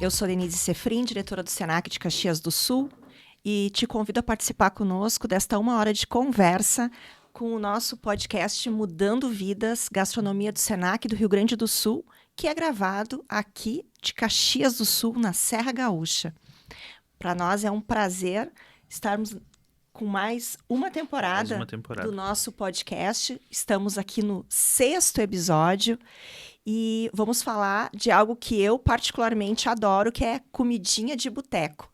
Eu sou Denise Sefrin, diretora do Senac de Caxias do Sul, e te convido a participar conosco desta 1 hora de conversa com o nosso podcast Mudando Vidas, Gastronomia do Senac do Rio Grande do Sul, que é gravado aqui de Caxias do Sul, na Serra Gaúcha. Para nós é um prazer estarmos com mais uma temporada do nosso podcast. Estamos aqui no 6º episódio e vamos falar de algo que eu particularmente adoro, que é comidinha de boteco.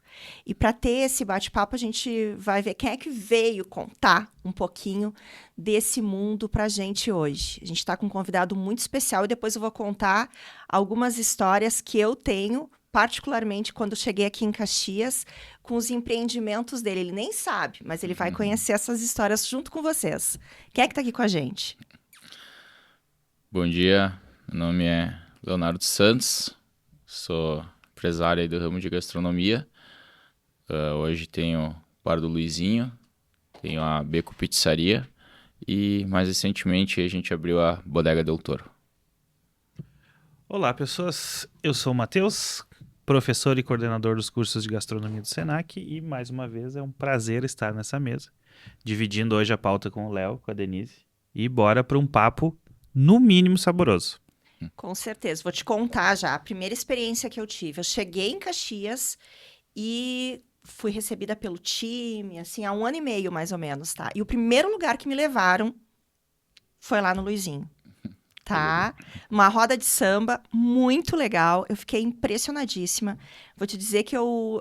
E para ter esse bate-papo, a gente vai ver quem é que veio contar um pouquinho desse mundo para a gente hoje. A gente está com um convidado muito especial e depois eu vou contar algumas histórias que eu tenho, particularmente quando cheguei aqui em Caxias, com os empreendimentos dele. Ele nem sabe, mas ele vai conhecer essas histórias junto com vocês. Quem é que está aqui com a gente? Bom dia, meu nome é Leonardo Santos, sou empresário aí do ramo de gastronomia. Hoje tenho o Bar do Luizinho, tenho a Beco Pizzaria e mais recentemente a gente abriu a Bodega Del Toro. Olá pessoas, eu sou o Matheus, professor e coordenador dos cursos de gastronomia do Senac e mais uma vez é um prazer estar nessa mesa, dividindo hoje a pauta com o Léo, com a Denise e bora para um papo no mínimo saboroso. Com certeza, vou te contar já a primeira experiência que eu tive. Eu cheguei em Caxias e fui recebida pelo time, assim, há 1 ano e meio mais ou menos, tá? E o primeiro lugar que me levaram foi lá no Luizinho. Tá? Uma roda de samba muito legal. Eu fiquei impressionadíssima. Vou te dizer que eu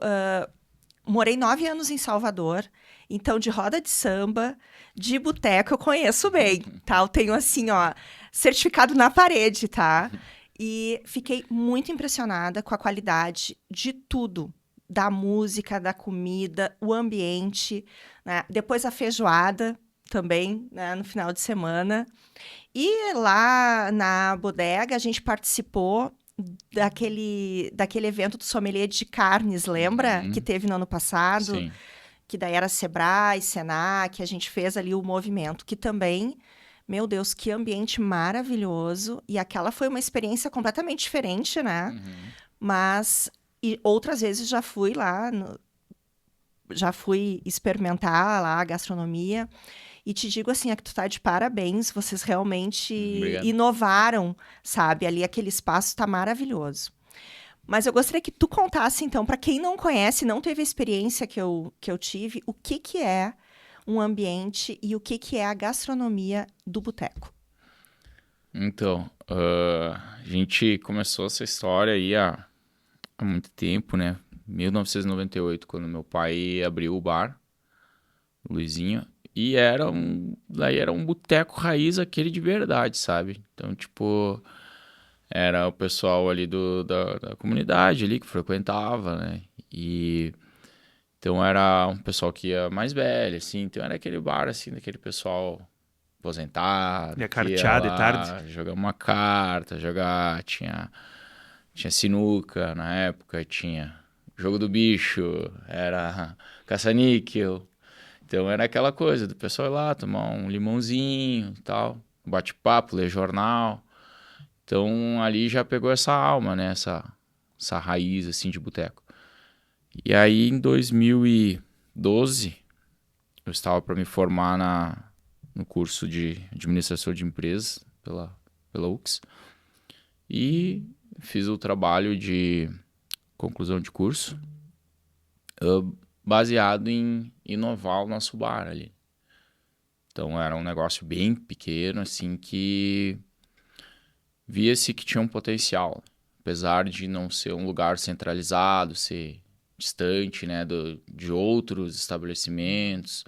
morei 9 anos em Salvador. Então, de roda de samba, de boteco, eu conheço bem, tá? Eu tenho, assim, ó, certificado na parede, tá? E fiquei muito impressionada com a qualidade de tudo. Da música, da comida, o ambiente, né? Depois a feijoada também, né? No final de semana. E lá na bodega, a gente participou daquele evento do sommelier de carnes, lembra? Que teve no ano passado. Sim. Que daí era Sebrae, Senac, a gente fez ali o movimento. Que também, meu Deus, que ambiente maravilhoso. E aquela foi uma experiência completamente diferente, né? Mas e outras vezes já fui lá, já fui experimentar lá a gastronomia. E te digo assim, é que tu tá de parabéns, vocês realmente Obrigado. inovaram, sabe? Ali aquele espaço tá maravilhoso. Mas eu gostaria que tu contasse, então, para quem não conhece, não teve a experiência que eu tive, o que é um ambiente e o que é a gastronomia do boteco. Então, a gente começou essa história aí há muito tempo, né? 1998, quando meu pai abriu o bar, o Luizinho, e daí era um boteco raiz aquele de verdade, sabe? Então, tipo, era o pessoal ali da comunidade ali que frequentava, né? E então era um pessoal que ia mais velho, assim, então era aquele bar, assim, daquele pessoal aposentado, E a que ia carteada de lá tarde? jogar uma carta, tinha sinuca na época, tinha jogo do bicho, era caça-níquel. Então era aquela coisa do pessoal ir lá tomar um limãozinho e tal, bate-papo, ler jornal. Então ali já pegou essa alma, né? Essa raiz assim de boteco. E aí em 2012 eu estava para me formar no curso de administração de empresas pela UX e fiz o trabalho de conclusão de curso baseado em inovar o nosso bar ali. Então era um negócio bem pequeno, assim, que via-se que tinha um potencial. Apesar de não ser um lugar centralizado, ser distante, né, de outros estabelecimentos,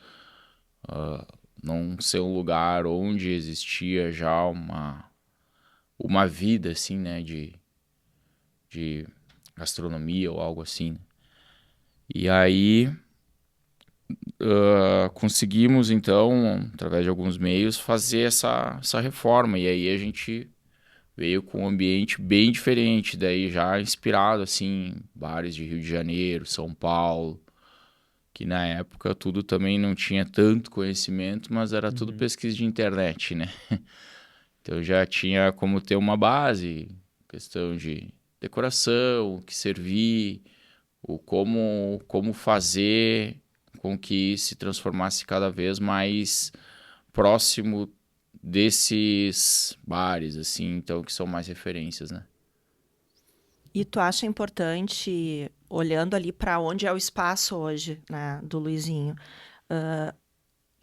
não ser um lugar onde existia já uma vida, assim, né, de gastronomia ou algo assim. E aí conseguimos, então, através de alguns meios, fazer essa reforma. E aí a gente veio com um ambiente bem diferente, daí já inspirado, assim, em bares de Rio de Janeiro, São Paulo, que na época tudo também não tinha tanto conhecimento, mas era tudo pesquisa de internet, né? Então já tinha como ter uma base, questão de decoração, o que servir, o como fazer com que se transformasse cada vez mais próximo desses bares, assim, então, que são mais referências, né? E tu acha importante, olhando ali para onde é o espaço hoje, né, do Luizinho,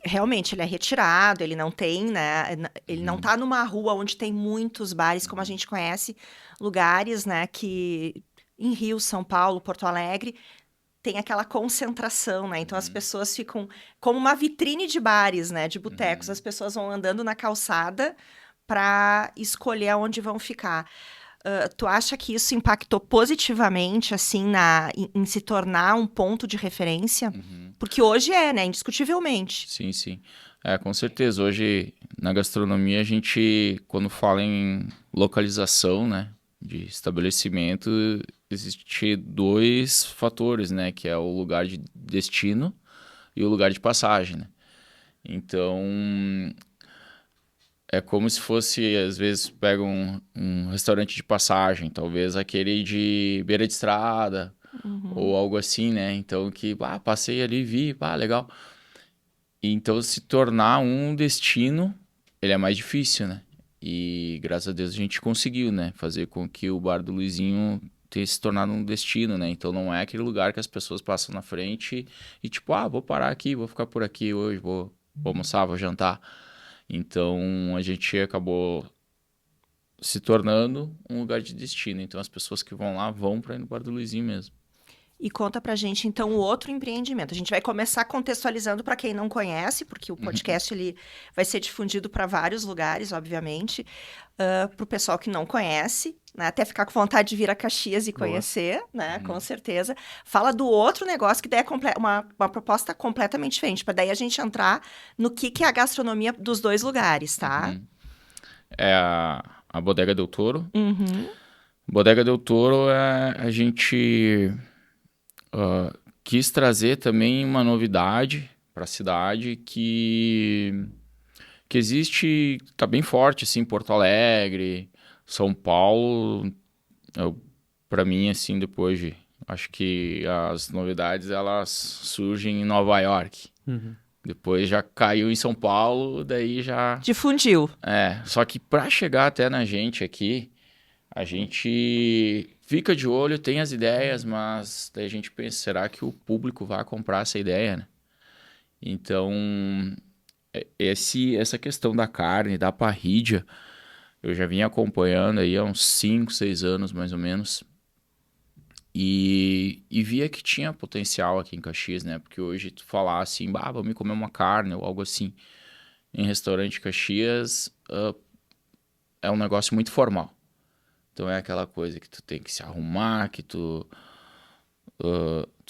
realmente ele é retirado, ele não tem, né, ele não tá numa rua onde tem muitos bares, como a gente conhece, lugares, né, que em Rio, São Paulo, Porto Alegre, tem aquela concentração, né? Então as pessoas ficam como uma vitrine de bares, né, de botecos, as pessoas vão andando na calçada para escolher aonde vão ficar. Tu acha que isso impactou positivamente, assim, em se tornar um ponto de referência? Porque hoje é, né? Indiscutivelmente. Sim, sim. Com certeza. Hoje, na gastronomia, a gente, quando fala em localização, né, de estabelecimento, existe dois fatores, né, que é o lugar de destino e o lugar de passagem, né? Então, é como se fosse, às vezes, pega um restaurante de passagem, talvez aquele de beira de estrada, ou algo assim, né? Então, que, passei ali, vi, legal. Então, se tornar um destino, ele é mais difícil, né? E, graças a Deus, a gente conseguiu, né? Fazer com que o Bar do Luizinho tenha se tornado um destino, né? Então, não é aquele lugar que as pessoas passam na frente e, tipo, vou parar aqui, vou ficar por aqui hoje, vou almoçar, vou jantar. Então, a gente acabou se tornando um lugar de destino. Então, as pessoas que vão lá vão para ir no Bar do Luizinho mesmo. E conta pra gente, então, o outro empreendimento. A gente vai começar contextualizando para quem não conhece, porque o podcast ele vai ser difundido para vários lugares, obviamente. Para o pessoal que não conhece, né? Até ficar com vontade de vir a Caxias e conhecer, né? Com certeza. Fala do outro negócio, que daí é uma proposta completamente diferente. Para daí a gente entrar no que é a gastronomia dos dois lugares, tá? É a Bodega Del Toro. Uhum. Bodega Del Toro, a gente quis trazer também uma novidade para a cidade que existe, tá bem forte, assim, em Porto Alegre, São Paulo. Para mim, assim, acho que as novidades, elas surgem em Nova York. Depois já caiu em São Paulo, daí já... Difundiu. Só que para chegar até na gente aqui, a gente fica de olho, tem as ideias, mas daí a gente pensa, será que o público vai comprar essa ideia, né? Então, essa questão da carne, da parrídia, eu já vinha acompanhando aí há uns 5, 6 anos, mais ou menos. E via que tinha potencial aqui em Caxias, né? Porque hoje tu falar assim, vamos comer uma carne ou algo assim, em restaurante em Caxias, é um negócio muito formal. Então é aquela coisa que tu tem que se arrumar, que tu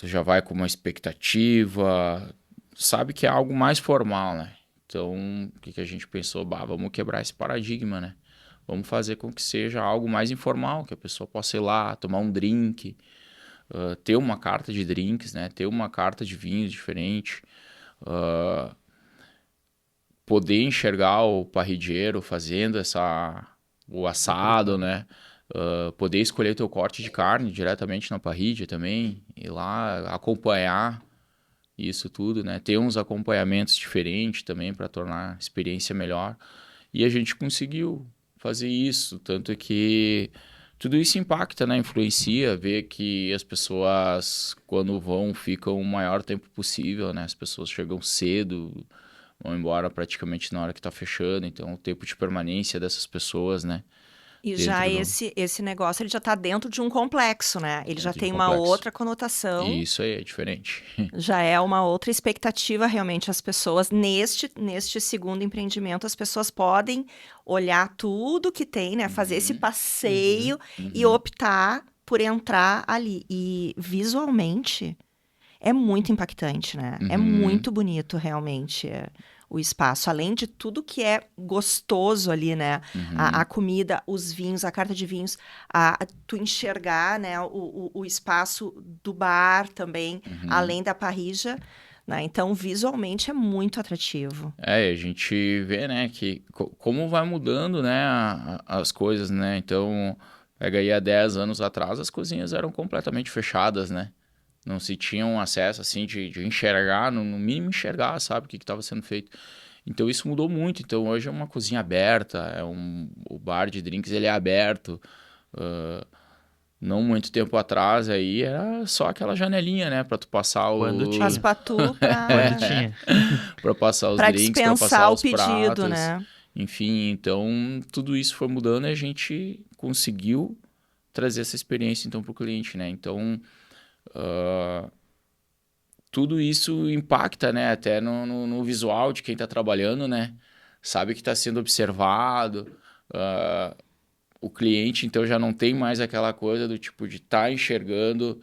já vai com uma expectativa, sabe que é algo mais formal, né? Então, o que a gente pensou? Vamos quebrar esse paradigma, né? Vamos fazer com que seja algo mais informal, que a pessoa possa ir lá, tomar um drink, ter uma carta de drinks, né? Ter uma carta de vinhos diferente, poder enxergar o parrideiro fazendo o assado, né? Poder escolher teu corte de carne diretamente na parrilha também, ir lá acompanhar isso tudo, né? Ter uns acompanhamentos diferentes também para tornar a experiência melhor. E a gente conseguiu fazer isso, tanto que tudo isso impacta, né? Influencia, ver que as pessoas, quando vão, ficam o maior tempo possível, né? As pessoas chegam cedo, vão embora praticamente na hora que está fechando, então o tempo de permanência dessas pessoas, né? E já esse negócio, ele já está dentro de um complexo, né? Ele já tem uma outra conotação. Isso aí é diferente. Já é uma outra expectativa, realmente. As pessoas, neste segundo empreendimento, as pessoas podem olhar tudo que tem, né? Fazer esse passeio e optar por entrar ali. E visualmente é muito impactante, né? É muito bonito, realmente, o espaço. Além de tudo que é gostoso ali, né? A comida, os vinhos, a carta de vinhos, tu enxergar, né? O espaço do bar também, além da parrilla, né? Então, visualmente é muito atrativo. A gente vê, né, que como vai mudando, né, as coisas, né? Então, Pega aí há 10 anos atrás, as cozinhas eram completamente fechadas, né? Não se tinha um acesso, assim, de enxergar, no mínimo enxergar, sabe, o que estava sendo feito. Então, isso mudou muito. Então, hoje é uma cozinha aberta, o bar de drinks, ele é aberto. Não muito tempo atrás, aí, era só aquela janelinha, né, para tu passar Quando o... tinha. As patu Quando tinha. para passar os para drinks, para dispensar passar o os pedido, pratos. né? Enfim, então, tudo isso foi mudando e a gente conseguiu trazer essa experiência, então, para o cliente, né? Então, tudo isso impacta, né? Até no visual de quem está trabalhando, né? Sabe que está sendo observado. O cliente, então, já não tem mais aquela coisa do tipo de estar enxergando.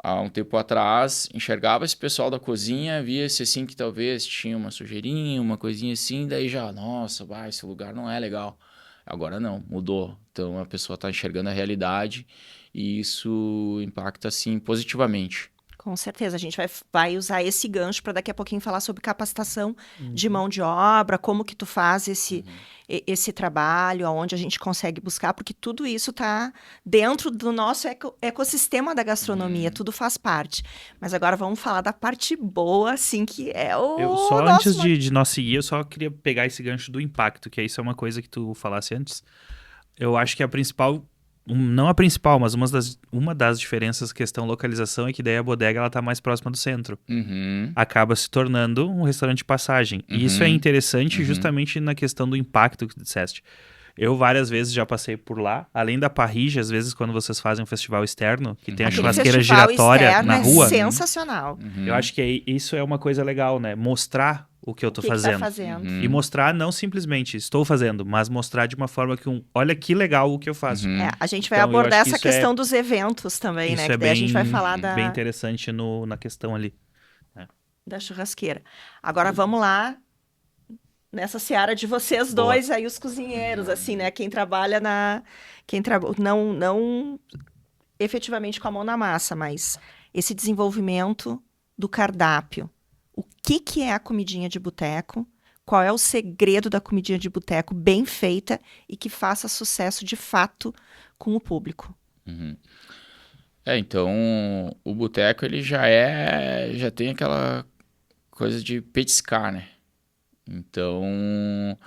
Há um tempo atrás, enxergava esse pessoal da cozinha, via-se assim que talvez tinha uma sujeirinha, uma coisinha assim, daí já, nossa, esse lugar não é legal. Agora não, mudou. Então a pessoa está enxergando a realidade e isso impacta, assim, positivamente. Com certeza, a gente vai usar esse gancho para daqui a pouquinho falar sobre capacitação de Uhum. mão de obra, como que tu faz esse trabalho, aonde a gente consegue buscar, porque tudo isso está dentro do nosso ecossistema da gastronomia, tudo faz parte. Mas agora vamos falar da parte boa, assim, que é Eu o só nosso... antes de nós seguir, eu só queria pegar esse gancho do impacto, que isso é uma coisa que tu falasse antes. Eu acho que a principal, não a principal, mas uma das diferenças questão localização é que daí a bodega ela tá mais próxima do centro. Uhum, Acaba se tornando um restaurante de passagem. E isso é uhum, interessante uhum. justamente na questão do impacto que tu disseste. Eu várias vezes já passei por lá, além da parrilla, às vezes quando vocês fazem um festival externo, que tem a Aquele churrasqueira festival giratória externo na é rua, sensacional. eu acho que isso é uma coisa legal, né? Mostrar o que eu tô O que tá fazendo. fazendo? E mostrar não simplesmente estou fazendo, mas mostrar de uma forma que olha que legal o que eu faço. A gente vai Então, eu abordar acho que essa isso é questão dos eventos também, né? Isso Que é daí a gente vai bem, falar bem interessante na questão ali. da churrasqueira. Agora vamos lá nessa seara de vocês Boa. dois aí, os cozinheiros, assim, né? Quem trabalha não efetivamente com a mão na massa, mas esse desenvolvimento do cardápio. O que é a comidinha de boteco? Qual é o segredo da comidinha de boteco bem feita e que faça sucesso de fato com o público? Uhum. Então, o boteco, ele já tem aquela coisa de petiscar, né? Então,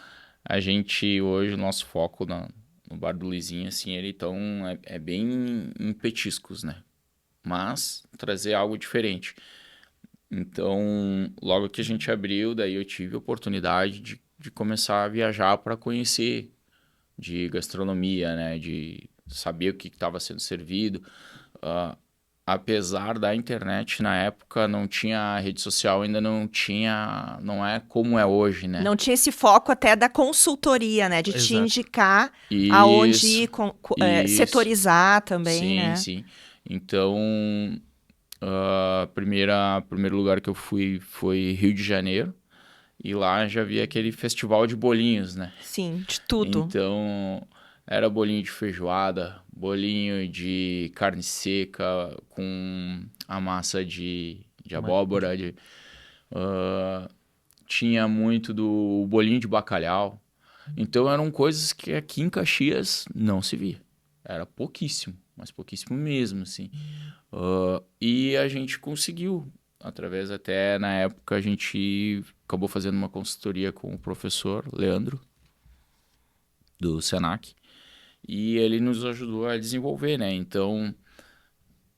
a gente hoje, o nosso foco no Bar do Luizinho, assim, ele então é bem em petiscos, né? Mas trazer algo diferente. Então, logo que a gente abriu, daí eu tive a oportunidade de começar a viajar para conhecer de gastronomia, né? De saber o que estava sendo servido. Ah, apesar da internet na época não tinha rede social, ainda não tinha, não é como é hoje, né? Não tinha esse foco até da consultoria, né? De te Exato. indicar aonde Isso, ir, isso, setorizar também, sim, né? sim. Então, primeiro lugar que eu fui foi Rio de Janeiro e lá já vi aquele festival de bolinhos, né? Sim, de tudo. Então, era bolinho de feijoada, bolinho de carne seca com a massa de abóbora, tinha muito do bolinho de bacalhau. Então, eram coisas que aqui em Caxias não se via. Era pouquíssimo, mas pouquíssimo mesmo, assim. E a gente conseguiu, através até, na época, a gente acabou fazendo uma consultoria com o professor Leandro, do Senac, e ele nos ajudou a desenvolver, né? Então,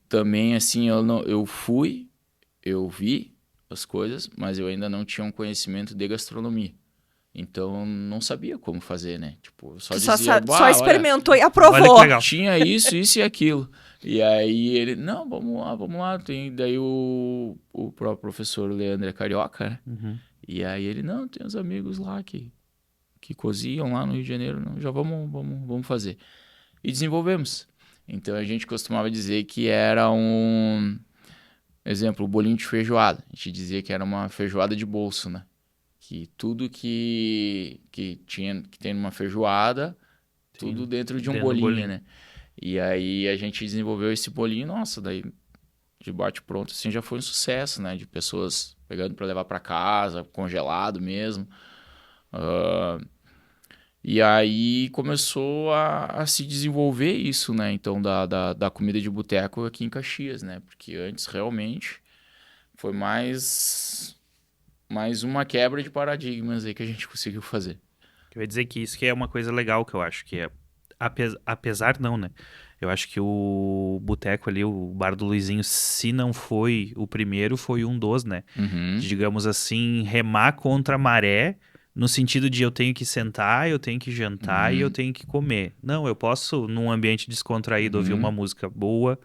também assim, eu vi as coisas, mas eu ainda não tinha um conhecimento de gastronomia. Então, eu não sabia como fazer, né? Tipo, eu só Tu dizia, só olha, experimentou e Olha aprovou. que legal. tinha isso e aquilo. E aí ele, não, vamos lá. Tem daí o próprio professor Leandro é carioca, né? Uhum. E aí ele, não, tem uns amigos lá que cozinham lá no Rio de Janeiro, não, já vamos fazer. E desenvolvemos. Então a gente costumava dizer que era exemplo, o bolinho de feijoada. A gente dizia que era uma feijoada de bolso, né? Que tudo que tem numa feijoada, tudo Sim, dentro de um dentro do bolinho, bolinho. né? E aí a gente desenvolveu esse bolinho, nossa, daí de bate pronto assim já foi um sucesso, né? De pessoas pegando para levar para casa, congelado mesmo. E aí começou a se desenvolver isso, né? Então, da comida de boteco aqui em Caxias, né? Porque antes, realmente, foi mais uma quebra de paradigmas aí que a gente conseguiu fazer. Eu ia dizer que isso que é uma coisa legal que eu acho, que é, apesar não, né? Eu acho que o boteco ali, o Bar do Luizinho, se não foi o primeiro, foi um dos, né? Uhum. De, digamos assim, remar contra a maré, no sentido de eu tenho que sentar, eu tenho que jantar e eu tenho que comer. Não, eu posso, num ambiente descontraído, ouvir uma música boa,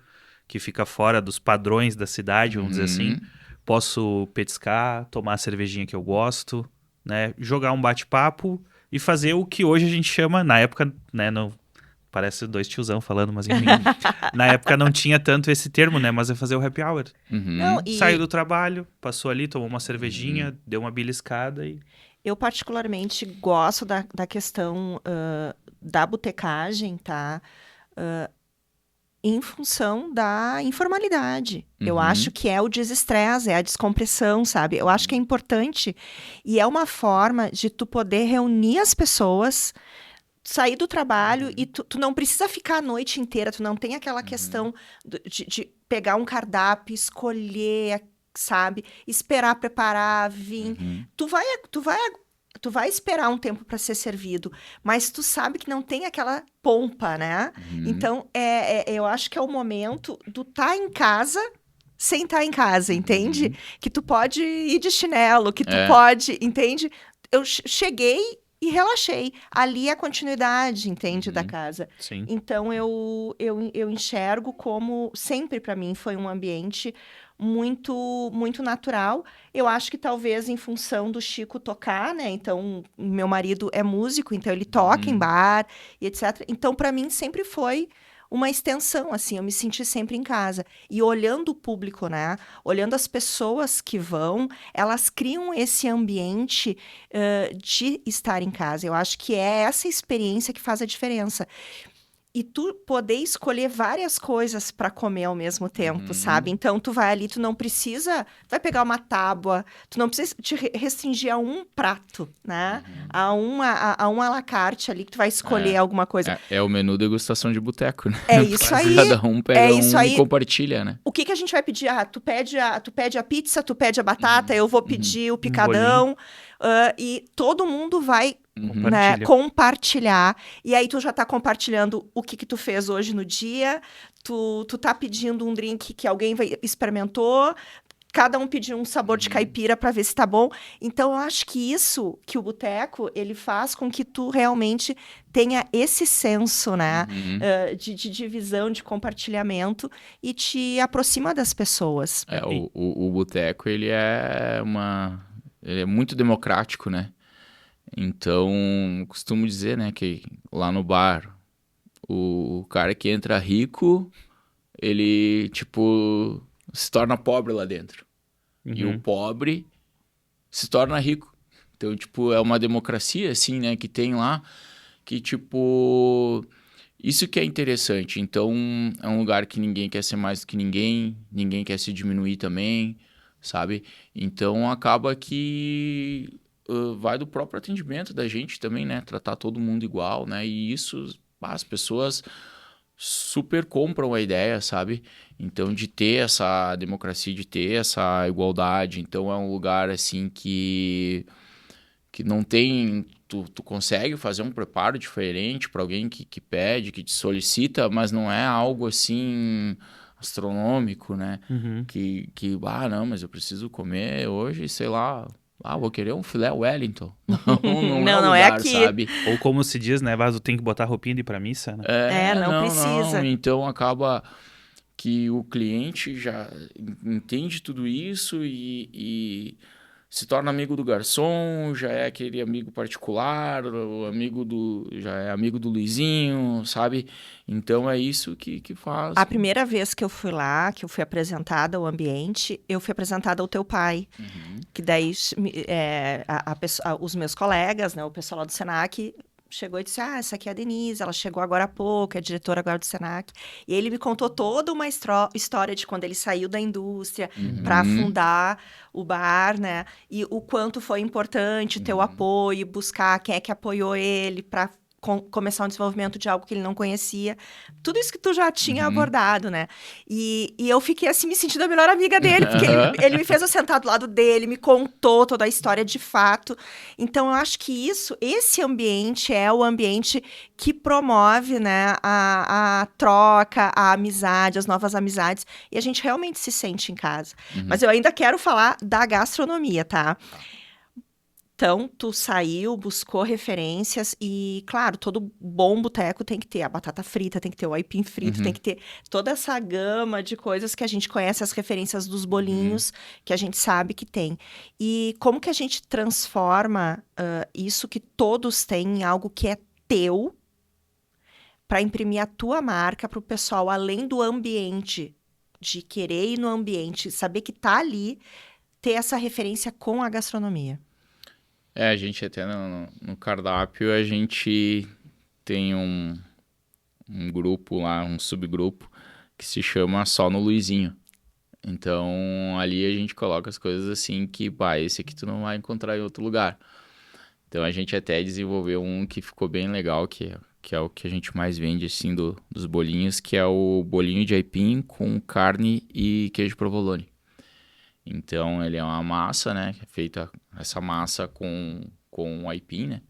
que fica fora dos padrões da cidade, vamos dizer assim. Posso petiscar, tomar a cervejinha que eu gosto, né? Jogar um bate-papo e fazer o que hoje a gente chama, na época, né? Não, parece dois tiozão falando, mas enfim. Na época não tinha tanto esse termo, né? Mas é fazer o happy hour. Não, Saiu do trabalho, passou ali, tomou uma cervejinha, deu uma beliscada e... eu particularmente gosto da questão da botecagem, tá? Em função da informalidade. Eu acho que é o desestresse, é a descompressão, sabe? Eu acho que é importante e é uma forma de tu poder reunir as pessoas, sair do trabalho e tu não precisa ficar a noite inteira, tu não tem aquela questão de pegar um cardápio, escolher, sabe? Esperar preparar, vir. Tu vai esperar um tempo para ser servido, mas tu sabe que não tem aquela pompa, né? Então, eu acho que é o momento do tá em casa sem estar em casa, entende? Que tu pode ir de chinelo, que tu pode, entende? Eu cheguei e relaxei. Ali é a continuidade, entende, da casa. Sim. Então, eu enxergo como, sempre para mim, foi um ambiente muito muito natural. Eu acho que talvez em função do Chico tocar, né? Então, meu marido é músico, então ele toca em bar e etc. Então, para mim sempre foi uma extensão, assim, eu me senti sempre em casa. E olhando o público, né? Olhando as pessoas que vão, elas criam esse ambiente de estar em casa. Eu acho que é essa experiência que faz a diferença. E tu poder escolher várias coisas para comer ao mesmo tempo, sabe? Então, tu vai ali, tu não precisa... Tu vai pegar uma tábua, tu não precisa te restringir a um prato, né? A um à la carte ali, que tu vai escolher alguma coisa. É o menu degustação de boteco, né? É isso aí. Cada um pega isso aí. E compartilha, né? O que a gente vai pedir? Ah, tu pede a pizza, tu pede a batata, eu vou pedir o picadão. E todo mundo vai... Né, compartilhar, e aí tu já tá compartilhando o que tu fez hoje no dia, tu tá pedindo um drink que alguém experimentou, cada um pediu um sabor de caipira para ver se tá bom. Então eu acho que isso, que o boteco, ele faz com que tu realmente tenha esse senso, né, de divisão, de compartilhamento, e te aproxima das pessoas. O boteco, ele é muito democrático, né? Então, costumo dizer, né, que lá no bar, o cara que entra rico, ele, tipo, se torna pobre lá dentro. E o pobre se torna rico. Então, tipo, é uma democracia, assim, né, que tem lá, que, tipo, isso que é interessante. Então, é um lugar que ninguém quer ser mais do que ninguém quer se diminuir também, sabe? Então, acaba que... vai do próprio atendimento da gente também, né? Tratar todo mundo igual, né? E isso, as pessoas super compram a ideia, sabe? Então, de ter essa democracia, de ter essa igualdade. Então, é um lugar, assim, que não tem... Tu consegue fazer um preparo diferente para alguém que pede, que te solicita, mas não é algo, assim... astronômico, né? Não, mas eu preciso comer hoje, sei lá... vou querer um filé Wellington. Não é aqui, sabe? Ou como se diz, né, Vaso, tem que botar roupinha de ir pra missa, né? Não precisa. Não. Então acaba que o cliente já entende tudo isso e se torna amigo do garçom, já é aquele amigo particular, já é amigo do Luizinho, sabe? Então é isso que faz. A primeira vez que eu fui lá, que eu fui apresentada ao ambiente, eu fui apresentada ao teu pai. Que daí os meus colegas, né, o pessoal lá do Senac, chegou e disse, essa aqui é a Denise, ela chegou agora há pouco, é diretora agora do Senac. E ele me contou toda uma história de quando ele saiu da indústria para fundar o bar, né? E o quanto foi importante ter o apoio, buscar quem é que apoiou ele para começar um desenvolvimento de algo que ele não conhecia. Tudo isso que tu já tinha abordado, né? E eu fiquei assim, me sentindo a melhor amiga dele, porque ele me fez eu sentar do lado dele, me contou toda a história de fato. Então, eu acho que esse ambiente é o ambiente que promove, né, a troca, a amizade, as novas amizades, e a gente realmente se sente em casa. Mas eu ainda quero falar da gastronomia, tá? Então, tu saiu, buscou referências e, claro, todo bom boteco tem que ter a batata frita, tem que ter o aipim frito, tem que ter toda essa gama de coisas que a gente conhece, as referências dos bolinhos, que a gente sabe que tem. E como que a gente transforma isso que todos têm em algo que é teu para imprimir a tua marca para o pessoal, além do ambiente, de querer ir no ambiente, saber que tá ali, ter essa referência com a gastronomia. A gente até no cardápio, a gente tem um grupo lá, um subgrupo, que se chama Só no Luizinho. Então, ali a gente coloca as coisas assim que, esse aqui tu não vai encontrar em outro lugar. Então, a gente até desenvolveu um que ficou bem legal, que é o que a gente mais vende, assim, dos bolinhos, que é o bolinho de aipim com carne e queijo provolone. Então, ele é uma massa, né? Que é feita essa massa com aipim, né?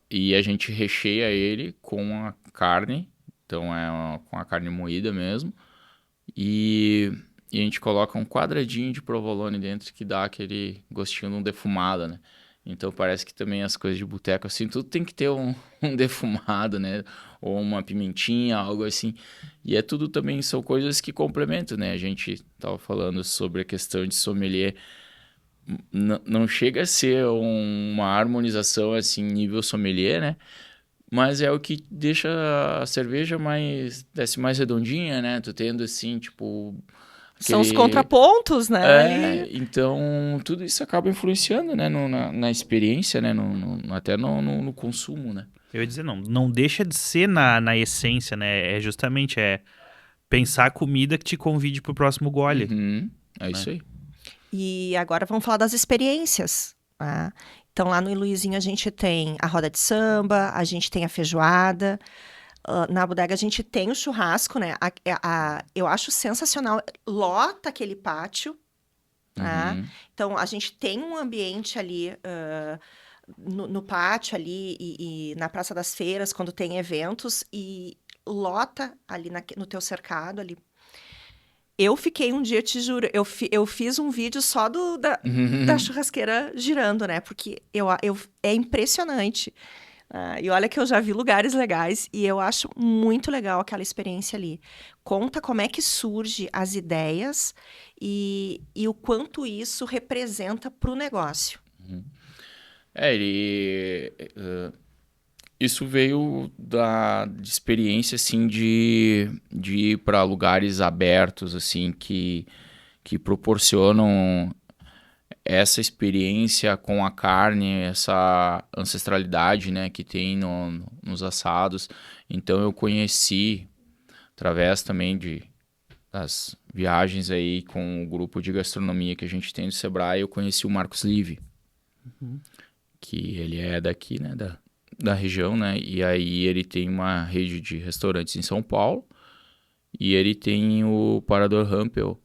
E a gente recheia ele com a carne. Então, com a carne moída mesmo. E a gente coloca um quadradinho de provolone dentro que dá aquele gostinho de um defumado, né? Então, parece que também as coisas de boteco, assim, tudo tem que ter um defumado, né? Ou uma pimentinha, algo assim. E tudo também são coisas que complementam, né? A gente estava falando sobre a questão de sommelier. Não chega a ser uma harmonização, assim, nível sommelier, né? Mas é o que deixa a cerveja desce mais redondinha, né? Tu tendo, assim, tipo... São os contrapontos, né? Então tudo isso acaba influenciando, né, na experiência, né, até no consumo, né. Eu ia dizer, não deixa de ser na essência, né, justamente pensar a comida que te convide pro próximo gole. Isso aí. E agora vamos falar das experiências, né? Então lá no Luizinho a gente tem a roda de samba, a gente tem a feijoada. Na bodega a gente tem o churrasco, né? Eu acho sensacional. Lota aquele pátio, né? Então, a gente tem um ambiente ali no pátio ali e na Praça das Feiras, quando tem eventos, e lota ali no teu cercado ali. Eu fiquei um dia, te juro, eu fiz um vídeo só da churrasqueira girando, né? Porque é impressionante. E olha que eu já vi lugares legais e eu acho muito legal aquela experiência ali. Conta como é que surge as ideias e o quanto isso representa para o negócio. Isso veio de experiência, assim, de ir para lugares abertos, assim, que proporcionam essa experiência com a carne, essa ancestralidade, né, que tem nos assados. Então eu conheci, através também das viagens aí com o grupo de gastronomia que a gente tem do Sebrae, eu conheci o Marcos Live, que ele é daqui, né, da região, né, e aí ele tem uma rede de restaurantes em São Paulo e ele tem o Parador Rampel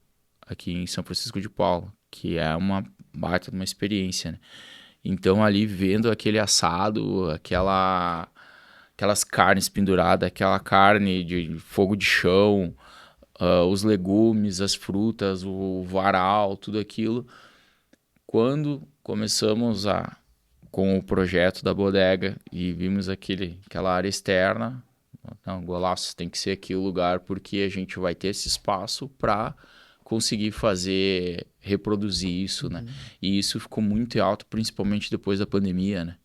aqui em São Francisco de Paula, que é uma baita de uma experiência, né? Então ali vendo aquele assado, aquelas carnes penduradas, aquela carne de fogo de chão, os legumes, as frutas, o varal, tudo aquilo. Quando começamos com o projeto da bodega e vimos aquela área externa, não, golaço, tem que ser aqui o lugar porque a gente vai ter esse espaço para conseguir reproduzir isso, né? E isso ficou muito alto, principalmente depois da pandemia, né?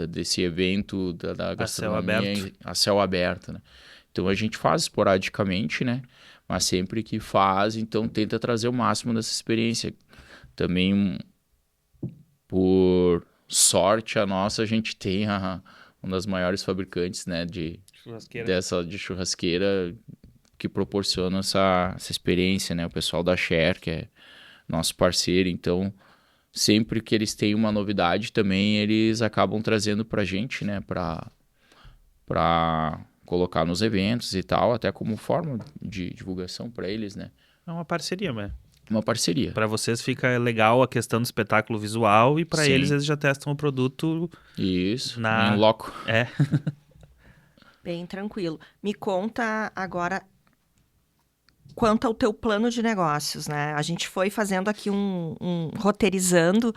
Desse evento da gastronomia a céu aberto, né? Então a gente faz esporadicamente, né? Mas sempre que faz, então tenta trazer o máximo dessa experiência. Também por sorte a nossa, a gente tem uma das maiores fabricantes, né, Churrasqueira. de churrasqueira que proporciona essa experiência, né? O pessoal da Share, que é nosso parceiro, então sempre que eles têm uma novidade também, eles acabam trazendo pra gente, né, pra colocar nos eventos e tal, até como forma de divulgação pra eles, né? É uma parceria, mas Uma parceria. para vocês fica legal a questão do espetáculo visual e para Sim. eles já testam o produto Isso, na... em loco. É. Bem tranquilo. Me conta agora quanto ao teu plano de negócios, né? A gente foi fazendo aqui um roteirizando,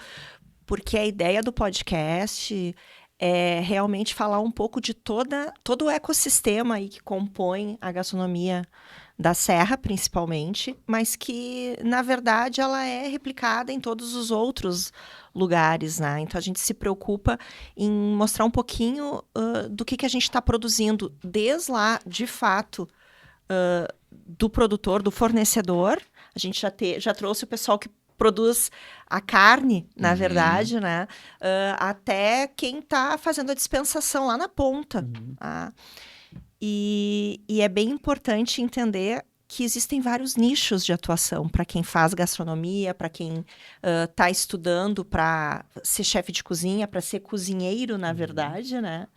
porque a ideia do podcast é realmente falar um pouco de todo o ecossistema aí que compõe a gastronomia da Serra, principalmente, mas que, na verdade, ela é replicada em todos os outros lugares, né? Então, a gente se preocupa em mostrar um pouquinho do que a gente está produzindo, desde lá, de fato, do produtor, do fornecedor. A gente já trouxe o pessoal que produz a carne, na verdade, né? Até quem está fazendo a dispensação lá na ponta. Tá? E é bem importante entender que existem vários nichos de atuação para quem faz gastronomia, para quem está estudando para ser chefe de cozinha, para ser cozinheiro, na verdade, né?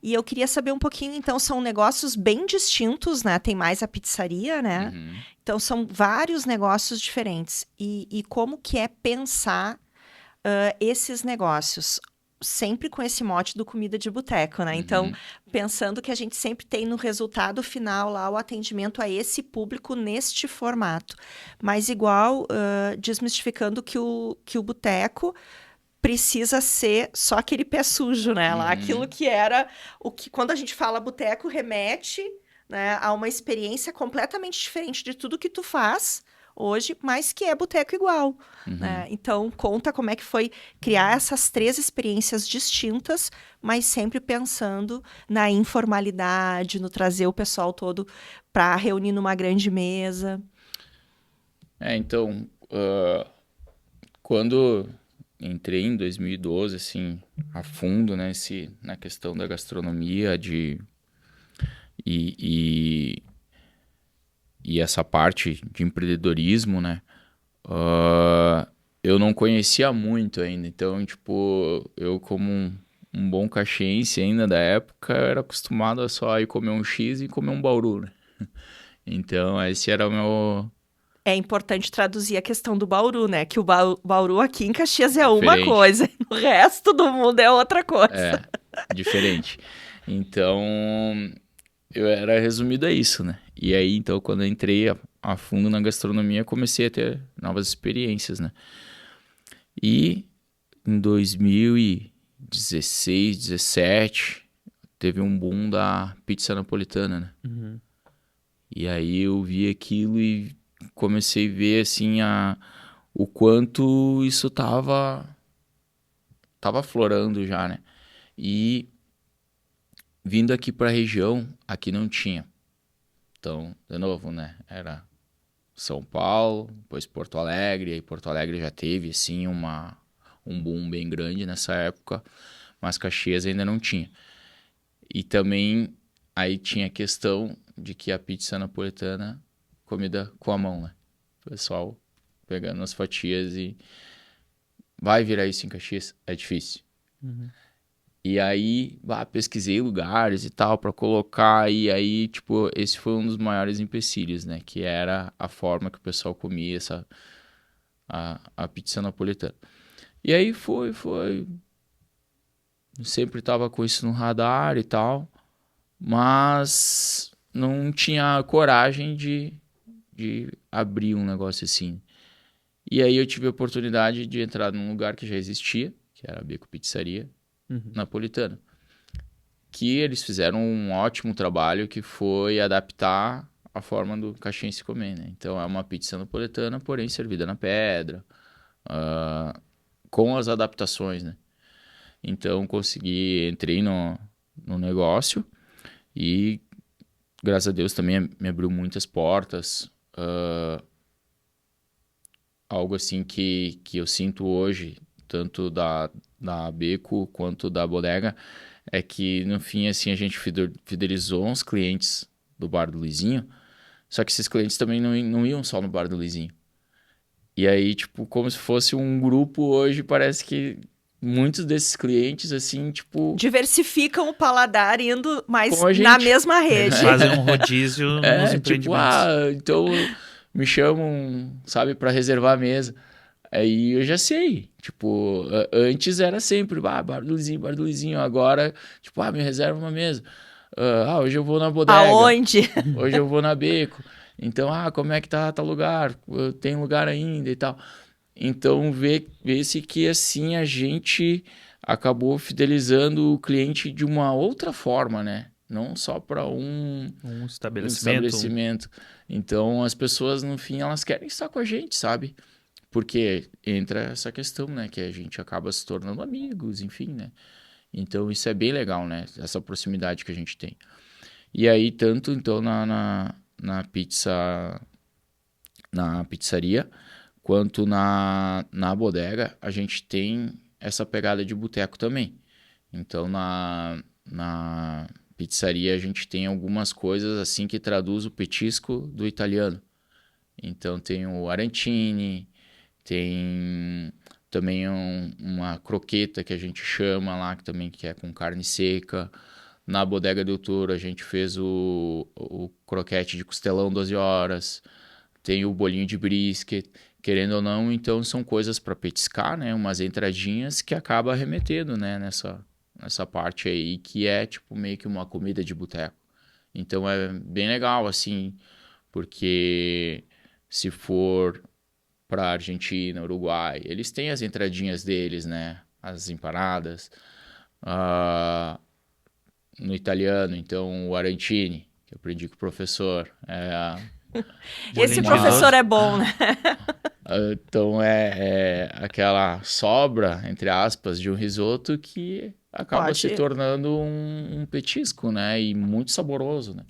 E eu queria saber um pouquinho, então, são negócios bem distintos, né? Tem mais a pizzaria, né? Uhum. Então, são vários negócios diferentes. E como que é pensar esses negócios? Sempre com esse mote do comida de boteco, né? Então, pensando que a gente sempre tem no resultado final lá o atendimento a esse público neste formato. Mas igual, desmistificando que o boteco precisa ser só aquele pé sujo, né? Lá, aquilo que era o que, quando a gente fala boteco, remete, né, a uma experiência completamente diferente de tudo que tu faz hoje, mas que é boteco igual, né? Então, conta como é que foi criar essas 3 experiências distintas, mas sempre pensando na informalidade, no trazer o pessoal todo para reunir numa grande mesa. Então, quando entrei em 2012, assim, a fundo, né, na questão da gastronomia, e essa parte de empreendedorismo, né, eu não conhecia muito ainda. Então, tipo, eu como um bom caxiense ainda da época, eu era acostumado a só ir comer um X e comer um Bauru, né? Então, esse era o meu... É importante traduzir a questão do Bauru, né? Que o Bauru aqui em Caxias é uma Diferente. coisa, e no resto do mundo é outra coisa. É, diferente. Então, eu era resumido a isso, né? E aí, então, quando eu entrei a fundo na gastronomia, comecei a ter novas experiências, né? E em 2016, 17, teve um boom da pizza napolitana, né? E aí eu vi aquilo e comecei a ver, assim, o quanto isso tava florando já, né? E vindo aqui pra região, aqui não tinha. Então, de novo, né? Era São Paulo, depois Porto Alegre. Aí Porto Alegre já teve, assim, um boom bem grande nessa época. Mas Caxias ainda não tinha. E também aí tinha a questão de que a pizza napolitana, comida com a mão, né? O pessoal pegando as fatias e... Vai virar isso em Caxias? É difícil. E aí, pesquisei lugares e tal pra colocar, e aí, tipo, esse foi um dos maiores empecilhos, né? Que era a forma que o pessoal comia a pizza napolitana. E aí foi. Sempre tava com isso no radar e tal, mas não tinha coragem de abrir um negócio assim. E aí eu tive a oportunidade de entrar num lugar que já existia, que era a Beco Pizzaria Napolitana. Que eles fizeram um ótimo trabalho, que foi adaptar a forma do caxiense comer, né? Então é uma pizza napolitana, porém servida na pedra, com as adaptações, né? Então entrei no negócio e graças a Deus também me abriu muitas portas. Algo assim que eu sinto hoje, tanto da Beco quanto da bodega, é que no fim, assim, a gente fidelizou uns clientes do bar do Luizinho, só que esses clientes também não iam só no bar do Luizinho. E aí, tipo, como se fosse um grupo hoje, parece que muitos desses clientes, assim, tipo, Diversificam o paladar indo mais com a na gente. mesmo Eles rede. fazem um rodízio nos Tipo, empreendimentos. então me chamam, sabe, para reservar a mesa. Aí eu já sei, tipo, antes era sempre, bar do Luizinho, bar do Luizinho. Agora, tipo, me reserva uma mesa. Hoje eu vou na bodega, Aonde? hoje eu vou na Beco. Então, como é que tá lugar? Tem lugar ainda e tal. Então, vê-se que assim a gente acabou fidelizando o cliente de uma outra forma, né? Não só para Um um estabelecimento. estabelecimento. Então, as pessoas, no fim, elas querem estar com a gente, sabe? Porque entra essa questão, né? Que a gente acaba se tornando amigos, enfim, né? Então, isso é bem legal, né? Essa proximidade que a gente tem. E aí, tanto, então, na pizzaria, quanto na bodega, a gente tem essa pegada de boteco também. Então, na pizzaria, a gente tem algumas coisas assim que traduz o petisco do italiano. Então, tem o arancini, tem também uma croqueta que a gente chama lá, que é com carne seca. Na Bodega do Toro, a gente fez o croquete de costelão 12 horas. Tem o bolinho de brisket, querendo ou não, então são coisas para petiscar, né? Umas entradinhas que acaba remetendo, né? Nessa parte aí que é tipo meio que uma comida de boteco. Então é bem legal, assim, porque se for para Argentina, Uruguai, eles têm as entradinhas deles, né? As empanadas. Ah, no italiano, então o arancini, que eu aprendi com o professor, Esse Bolinho de professor risoto. é bom, né? Então é aquela sobra, entre aspas, de um risoto que acaba se Pode. tornando um petisco, né? E muito saboroso, né?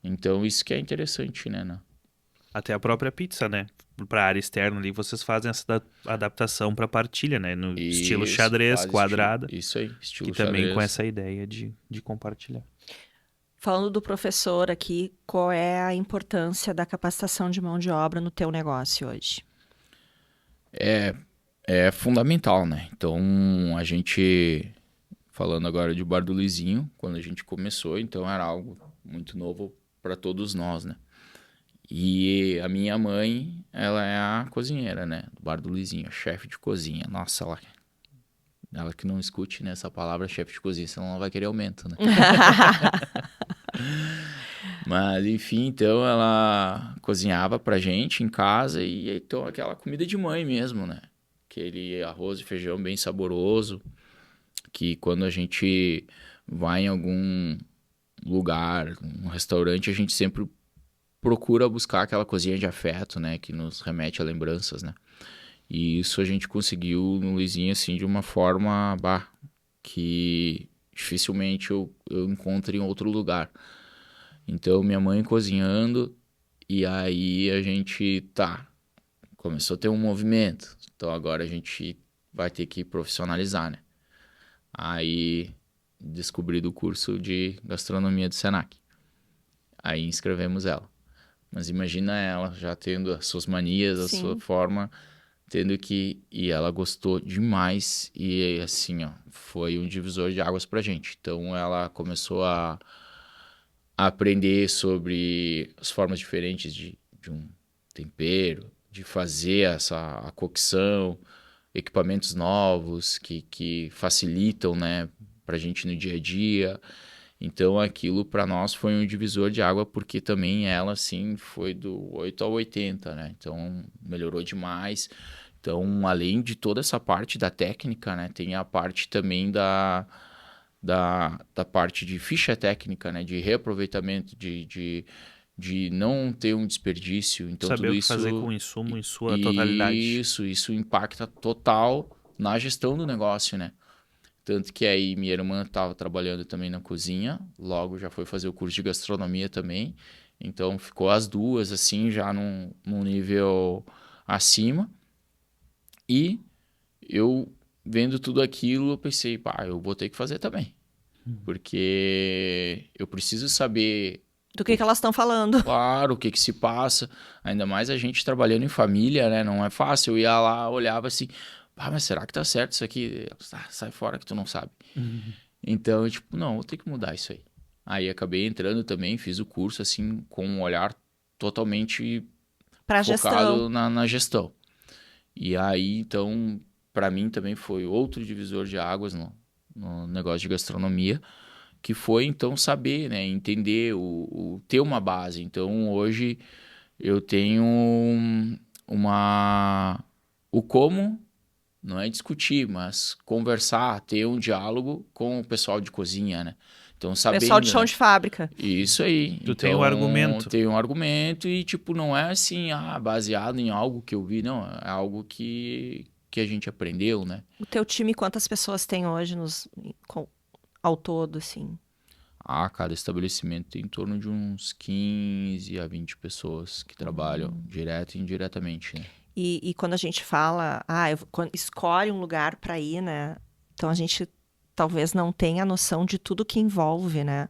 Então isso que é interessante, né? Até a própria pizza, né? Pra área externa ali, vocês fazem essa adaptação pra partilha, né? No estilo Isso, xadrez, faz estilo, quadrada, isso aí, que estilo também com xadrez. essa ideia de compartilhar. Falando do professor aqui, qual é a importância da capacitação de mão de obra no teu negócio hoje? É fundamental, né? Então a gente, falando agora de Bar do Luizinho, quando a gente começou, então era algo muito novo para todos nós, né? E a minha mãe, ela é a cozinheira, né? Do Bar do Luizinho, a chefe de cozinha. Nossa, ela que não escute, né, essa palavra chefe de cozinha, senão ela vai querer aumento, né? Mas, enfim, então ela cozinhava pra gente em casa e então aquela comida de mãe mesmo, né? Aquele arroz e feijão bem saboroso, que quando a gente vai em algum lugar, um restaurante, a gente sempre procura buscar aquela cozinha de afeto, né? Que nos remete a lembranças, né? E isso a gente conseguiu no Luizinho, assim, de uma forma, que dificilmente eu encontro em outro lugar. Então, minha mãe cozinhando, e aí a gente, começou a ter um movimento. Então, agora a gente vai ter que profissionalizar, né? Aí, descobri do curso de gastronomia do Senac. Aí, inscrevemos ela. Mas imagina ela já tendo as suas manias, a sua Sim. forma, tendo que... E ela gostou demais e, assim, ó, foi um divisor de águas pra gente. Então, ela começou a aprender sobre as formas diferentes de um tempero, de fazer a cocção, equipamentos novos que facilitam, né, pra gente no dia a dia. Então aquilo para nós foi um divisor de água porque também ela assim foi do 8 ao 80, né? Então melhorou demais. Então, além de toda essa parte da técnica, né, tem a parte também da parte de ficha técnica, né, de reaproveitamento, de não ter um desperdício. Então, Saber tudo o que fazer com isso, o insumo em sua totalidade. isso impacta total na gestão do negócio, né? Tanto que aí minha irmã estava trabalhando também na cozinha, logo já foi fazer o curso de gastronomia também. Então, ficou as duas, assim, já num nível acima. E eu vendo tudo aquilo, eu pensei, pá, eu vou ter que fazer também. Porque eu preciso saber, Do que elas estão falando. claro, o que que se passa. Ainda mais a gente trabalhando em família, né? Não é fácil. Eu ia lá, olhava assim, pá, mas será que tá certo isso aqui? Sai fora que tu não sabe. Então, eu, tipo, não, vou ter que mudar isso aí. Aí acabei entrando também, fiz o curso, assim, com um olhar totalmente Para focado gestão. na gestão. E aí, então, para mim também foi outro divisor de águas no negócio de gastronomia, que foi, então, saber, né, entender, ter uma base. Então, hoje, eu tenho uma... O como não é discutir, mas conversar, ter um diálogo com o pessoal de cozinha, né? Então, Pessoal de sabendo, chão né? de fábrica. Isso aí. Tu tem Então, um argumento. tem um argumento e, tipo, não é assim, baseado em algo que eu vi, não. É algo que a gente aprendeu, né? O teu time, quantas pessoas tem hoje ao todo, assim? Cada estabelecimento tem em torno de uns 15 a 20 pessoas que trabalham direto e indiretamente, né? E quando a gente fala, escolhe um lugar para ir, né? Então a gente talvez não tenha noção de tudo que envolve, né?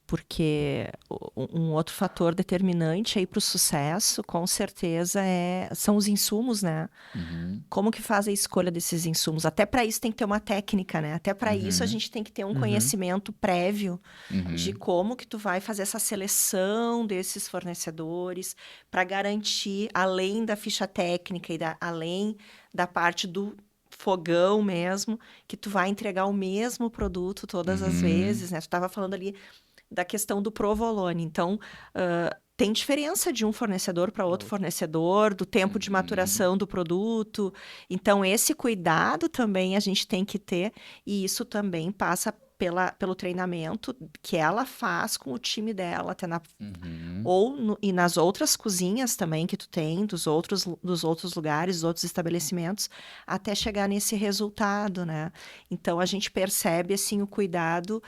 Porque um outro fator determinante aí para o sucesso, com certeza, são os insumos, né? Uhum, Como que faz a escolha desses insumos? Até para isso tem que ter uma técnica, né? Até para isso a uhum, gente tem que ter um Uhum. conhecimento prévio de uhum, como que tu vai fazer essa seleção desses fornecedores para garantir, além da ficha técnica e além da parte do fogão mesmo, que tu vai entregar o mesmo produto todas as uhum, vezes, né? Tu estava falando ali da questão do provolone. Então, tem diferença de um fornecedor para outro fornecedor, do tempo de uhum, maturação do produto. Então, esse cuidado também a gente tem que ter, e isso também passa pelo treinamento que ela faz com o time dela, até uhum, e nas outras cozinhas também que tu tem, dos outros lugares, dos outros estabelecimentos, até chegar nesse resultado, né? Então a gente percebe assim o cuidado,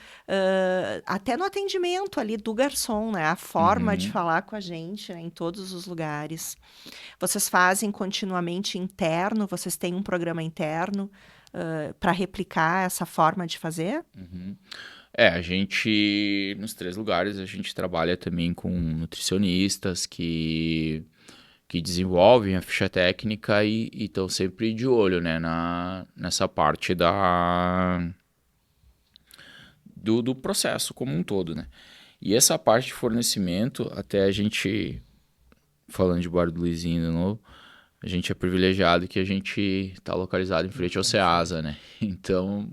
até no atendimento ali do garçom, né? A forma de uhum. falar com a gente, né? Em todos os lugares. Vocês fazem continuamente interno? Vocês têm um programa interno, para replicar essa forma de fazer? Uhum. A gente, nos 3 lugares, a gente trabalha também com nutricionistas que desenvolvem a ficha técnica e estão sempre de olho, né, nessa parte do processo como um todo, né. E essa parte de fornecimento, até a gente, falando de Bar do Luizinho de novo, a gente é privilegiado que a gente está localizado em frente ao Ceasa, né. Então,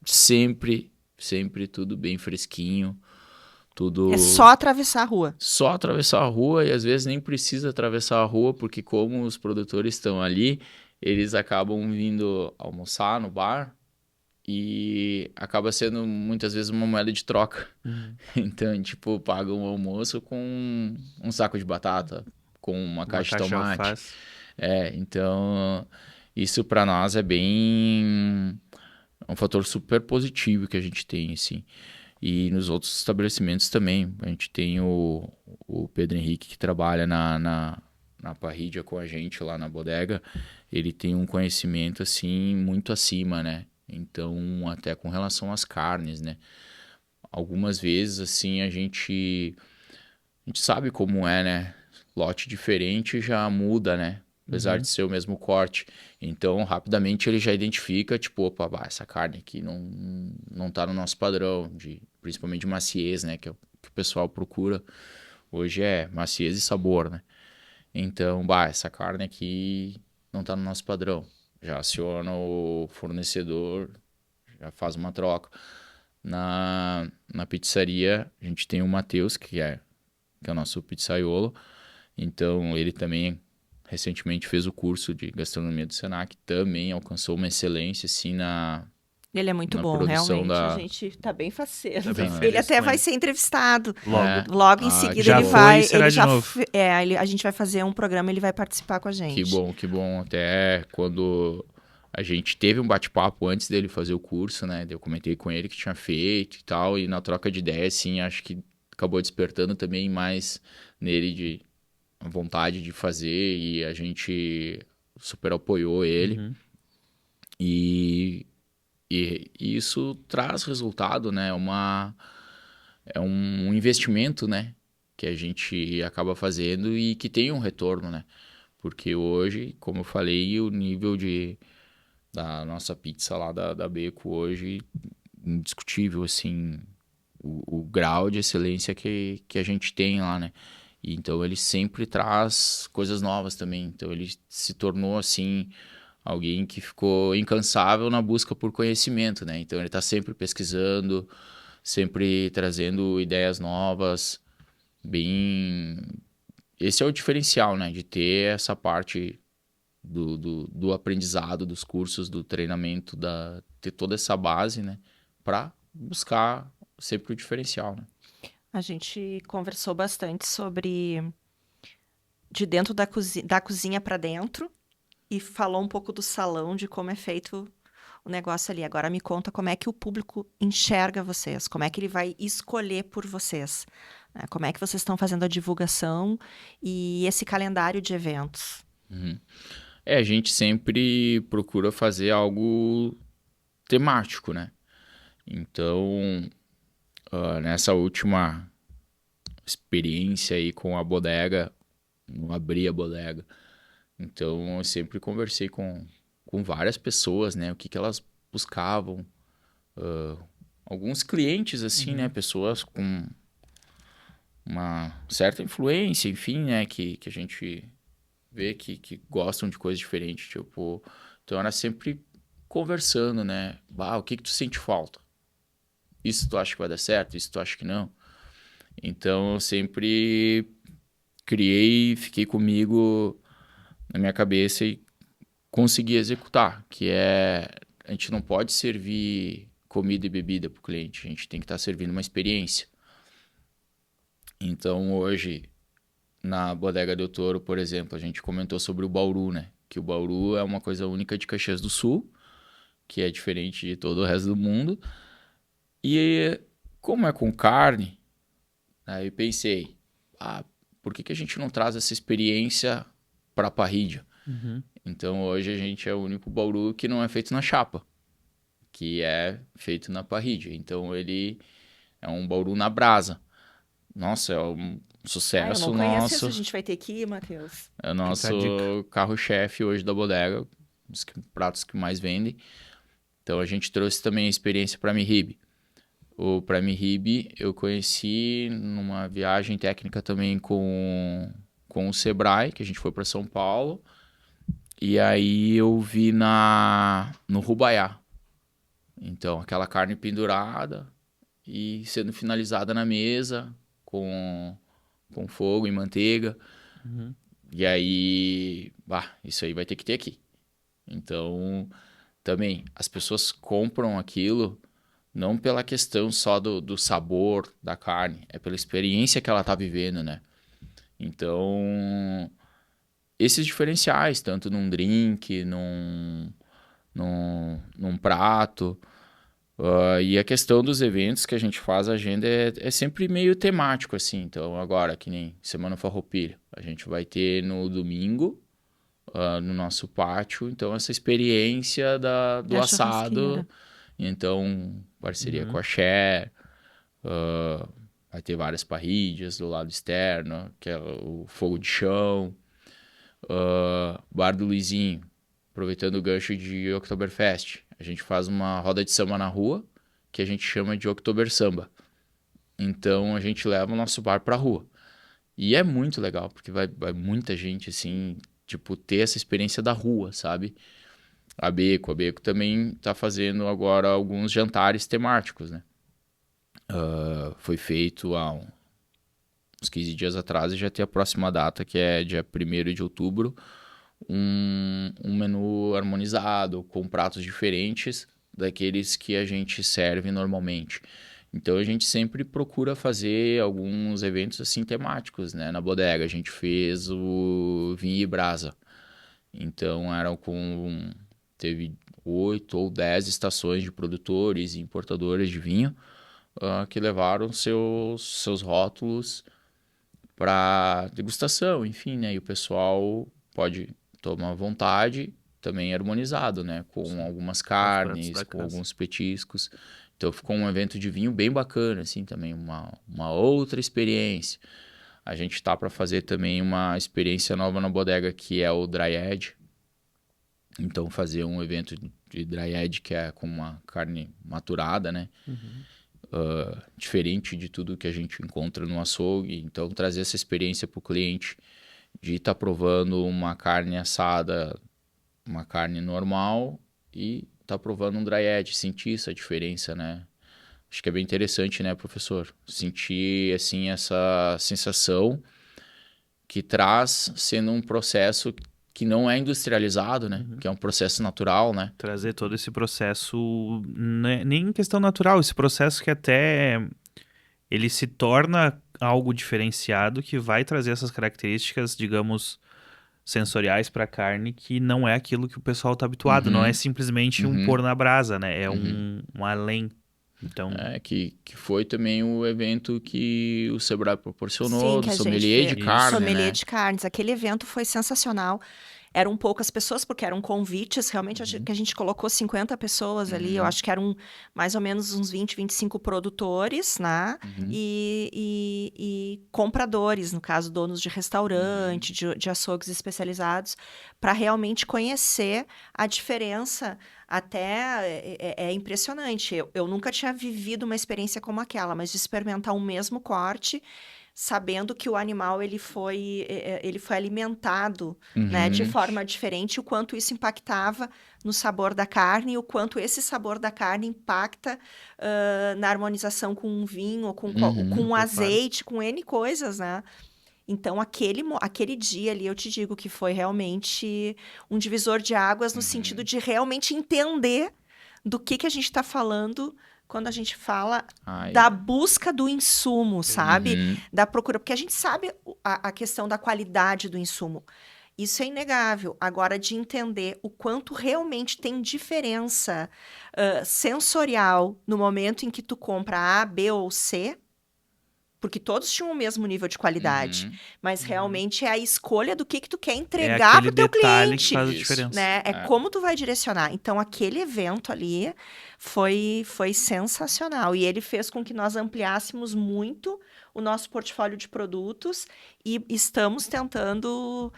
sempre tudo bem fresquinho, É tudo só atravessar a rua. só atravessar a rua e às vezes nem precisa atravessar a rua, porque como os produtores estão ali, eles acabam vindo almoçar no bar e acaba sendo muitas vezes uma moeda de troca. Uhum. Então, tipo, paga um almoço com um saco de batata, com uma Uma caixa de caixa de tomate. alface. Então, isso para nós é bem um fator super positivo que a gente tem, assim. E nos outros estabelecimentos também. A gente tem o Pedro Henrique que trabalha na parrilha com a gente lá na bodega. Ele tem um conhecimento assim muito acima, né? Então, até com relação às carnes, né? Algumas vezes assim a gente sabe como é, né? Lote diferente já muda, né? Apesar Uhum. de ser o mesmo corte. Então, rapidamente ele já identifica, tipo, opa, essa carne aqui não tá no nosso padrão, principalmente de maciez, né? Que é o que o pessoal procura. Hoje é maciez e sabor, né? Então, essa carne aqui não tá no nosso padrão. Já aciona o fornecedor, já faz uma troca. Na pizzaria, a gente tem o Matheus, que é o nosso pizzaiolo. Então, ele também recentemente fez o curso de gastronomia do Senac, também alcançou uma excelência assim Ele é muito na bom, produção realmente. A da... gente tá bem faceiro. Tá bem Ele feliz até com vai ele. ser entrevistado. Logo. Logo em que seguida Já ele bom, foi e vai. será Ele de já. novo. A gente vai fazer um programa, ele vai participar com a que gente. bom, que bom. Até quando a gente teve um bate-papo antes dele fazer o curso, né? Eu comentei com ele que tinha feito e tal, e na troca de ideia, assim, acho que acabou despertando também mais nele de a vontade de fazer e a gente super apoiou ele. Uhum. E, e isso traz resultado, né? É um investimento, né? Que a gente acaba fazendo e que tem um retorno, né? Porque hoje, como eu falei, o nível da nossa pizza lá da Beco hoje, indiscutível, assim, o grau de excelência que a gente tem lá, né? E então ele sempre traz coisas novas também. Então ele se tornou, assim, alguém que ficou incansável na busca por conhecimento, né? Então ele está sempre pesquisando, sempre trazendo ideias novas, bem... Esse é o diferencial, né? De ter essa parte do aprendizado, dos cursos, do treinamento, ter toda essa base, né? Para buscar sempre o diferencial, né? A gente conversou bastante sobre de dentro da cozinha para dentro e falou um pouco do salão, de como é feito o negócio ali. Agora me conta como é que o público enxerga vocês, como é que ele vai escolher por vocês, né? Como é que vocês estão fazendo a divulgação e esse calendário de eventos. Uhum. A gente sempre procura fazer algo temático, né? Então, nessa última experiência aí com a bodega, não abri a bodega. Então, eu sempre conversei com várias pessoas, né? O que elas buscavam. Alguns clientes, assim, né? Pessoas com uma certa influência, enfim, né? Que a gente vê que gostam de coisas diferentes, tipo... Então, era sempre conversando, né? O que tu sente falta? Isso tu acha que vai dar certo? Isso tu acha que não? Então, eu sempre fiquei comigo na minha cabeça e consegui executar, que é... A gente não pode servir comida e bebida para o cliente, a gente tem que estar servindo uma experiência. Então, hoje, na Bodega do Toro, por exemplo, a gente comentou sobre o Bauru, né? Que o Bauru é uma coisa única de Caxias do Sul, que é diferente de todo o resto do mundo. E como é com carne, aí eu pensei, por que a gente não traz essa experiência para a parrilha? Uhum. Então hoje a gente é o único Bauru que não é feito na chapa, que é feito na parrilha. Então ele é um Bauru na brasa. Nossa, é um Eu não sucesso conheço isso, a nosso. gente vai ter que ir, Matheus. É o Fica a dica. nosso carro-chefe hoje da bodega, os pratos que mais vendem. Então a gente trouxe também a experiência para Mihib. O Prime Rib eu conheci numa viagem técnica também com o Sebrae, que a gente foi para São Paulo. E aí eu vi no Rubaiá. Então, aquela carne pendurada e sendo finalizada na mesa com fogo e manteiga. Uhum. E aí, isso aí vai ter que ter aqui. Então, também, as pessoas compram aquilo não pela questão só do sabor da carne, é pela experiência que ela tá vivendo, né? Então, esses diferenciais, tanto num drink, num prato, e a questão dos eventos que a gente faz, a agenda é sempre meio temático, assim. Então, agora, que nem Semana Farroupilha, a gente vai ter no domingo, no nosso pátio, então essa experiência do Da assado. churrasqueira. Então, parceria com Uhum. a Share, vai ter várias parrilhas do lado externo, que é o fogo de chão, Bar do Luizinho, aproveitando o gancho de Oktoberfest. A gente faz uma roda de samba na rua, que a gente chama de Oktober Samba. Então, a gente leva o nosso bar pra rua. E é muito legal, porque vai muita gente, assim, tipo, ter essa experiência da rua, sabe? A Beco também tá fazendo agora alguns jantares temáticos, né? Foi feito há uns 15 dias atrás e já tem a próxima data, que é dia 1º de outubro, um menu harmonizado, com pratos diferentes daqueles que a gente serve normalmente. Então a gente sempre procura fazer alguns eventos assim temáticos, né? Na bodega a gente fez o Vinho e Brasa. Então teve 8 ou 10 estações de produtores e importadores de vinho que levaram seus rótulos para degustação, enfim, né? E o pessoal pode tomar à vontade também harmonizado, né? Com Sim. algumas pratos carnes, da com casa. alguns petiscos. Então ficou um evento de vinho bem bacana, assim, também uma outra experiência. A gente tá para fazer também uma experiência nova na bodega, que é o Dry Edge. Então fazer um evento de Dry Edge, que é com uma carne maturada, né? Uhum. Diferente de tudo que a gente encontra no açougue. Então trazer essa experiência para o cliente de estar provando uma carne assada, uma carne normal e tá provando um Dry Edge, sentir essa diferença, né? Acho que é bem interessante, né, professor? Sentir, assim, essa sensação que traz sendo um processo que não é industrializado, né? Que é um processo natural, né? Trazer todo esse processo, nem em questão natural, esse processo que até ele se torna algo diferenciado que vai trazer essas características, digamos, sensoriais para a carne, que não é aquilo que o pessoal está habituado, não é simplesmente um pôr na brasa, né? É um além. Então, Que foi também o evento que o Sebrae proporcionou, Sim, do que a gente sommelier de fez. carne, Sommelier né? de carnes. Aquele evento foi sensacional. Eram poucas pessoas, porque eram convites. Realmente, acho que a gente colocou 50 pessoas ali. Eu acho que eram mais ou menos uns 20, 25 produtores, né? E compradores, no caso, donos de restaurante, de açougues especializados, para realmente conhecer a diferença. Até é impressionante. Eu nunca tinha vivido uma experiência como aquela, mas de experimentar o mesmo corte, sabendo que o animal ele foi alimentado, né, de forma diferente, o quanto isso impactava no sabor da carne, e o quanto esse sabor da carne impacta na harmonização com um vinho, com um azeite, com N coisas, né? Então, aquele dia ali, eu te digo que foi realmente um divisor de águas no sentido de realmente entender do que a gente está falando quando a gente fala da busca do insumo, sabe? Da procura, porque a gente sabe a questão da qualidade do insumo. Isso é inegável. Agora, de entender o quanto realmente tem diferença sensorial no momento em que tu compra A, B ou C, porque todos tinham o mesmo nível de qualidade, mas realmente é a escolha do que tu quer entregar pro teu detalhe cliente, que faz a diferença. né? É como tu vai direcionar. Então, aquele evento ali foi sensacional. E ele fez com que nós ampliássemos muito o nosso portfólio de produtos e estamos tentando,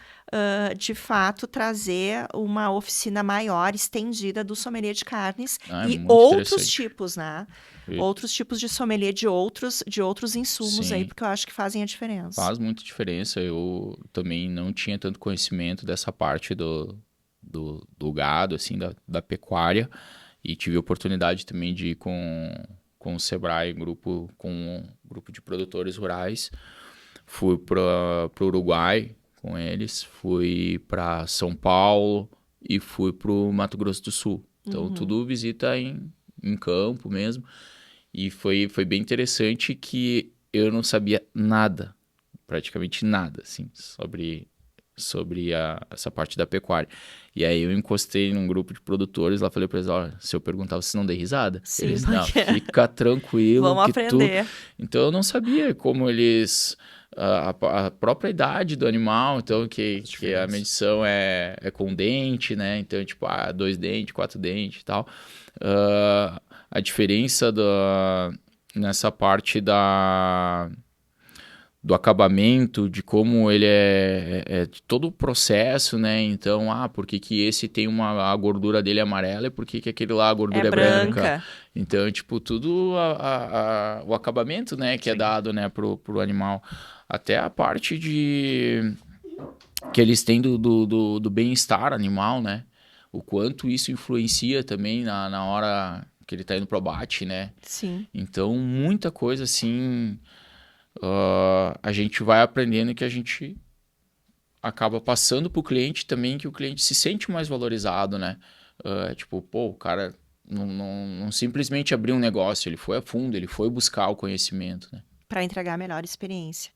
de fato, trazer uma oficina maior, estendida do sommelier de carnes e muito outros interessante. tipos, né? Outros tipos de sommelier de outros insumos aí, Sim. porque eu acho que fazem a diferença. Faz muita diferença. Eu também não tinha tanto conhecimento dessa parte do gado, assim, da pecuária. E tive a oportunidade também de ir com o Sebrae, com um grupo de produtores rurais. Fui para o Uruguai com eles, fui para São Paulo e fui para o Mato Grosso do Sul. Então, tudo visita em campo mesmo. E foi bem interessante que eu não sabia nada, praticamente nada, assim, sobre essa parte da pecuária. E aí eu encostei num grupo de produtores lá, falei para eles, olha, se eu perguntar, vocês não dêem risada? Sim, Eles, porque... não, fica tranquilo. Vamos que aprender. Então eu não sabia como eles... A própria idade do animal, então que a medição é com dente, né? Então, tipo, 2 dentes, 4 dentes e tal. A diferença nessa parte do acabamento, de como ele de todo o processo, né? Então, por que esse tem a gordura dele amarela e por que aquele lá a gordura é branca? Então, tipo, tudo o acabamento, né, que é dado, né, pro animal. Até a parte que eles têm do bem-estar animal, né? O quanto isso influencia também na hora que ele tá indo pro abate, né? Sim. Então, muita coisa, assim, a gente vai aprendendo que a gente acaba passando pro cliente também, que o cliente se sente mais valorizado, né? Tipo, pô, o cara não simplesmente abriu um negócio, ele foi a fundo, ele foi buscar o conhecimento, né? Para entregar a melhor experiência.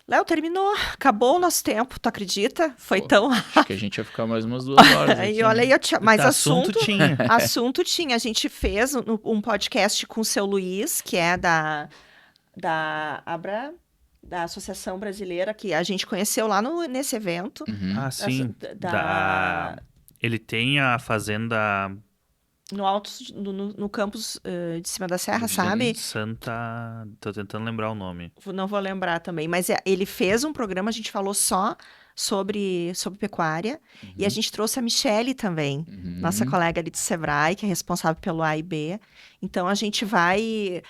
Léo, terminou. Acabou o nosso tempo, tu acredita? Foi tão rápido. Acho que a gente ia ficar mais umas 2 horas aqui. E olha aí, mas assunto tinha. Assunto tinha. A gente fez um podcast com o seu Luiz, que é da Associação Brasileira, que a gente conheceu lá nesse evento. Sim. Ele tem a fazenda No alto, no campus de cima da serra, sabe? Santa... Tô tentando lembrar o nome. Não vou lembrar também, mas ele fez um programa, a gente falou só sobre pecuária, e a gente trouxe a Michele também, nossa colega ali do Sebrae, que é responsável pelo A e B. Então, a gente vai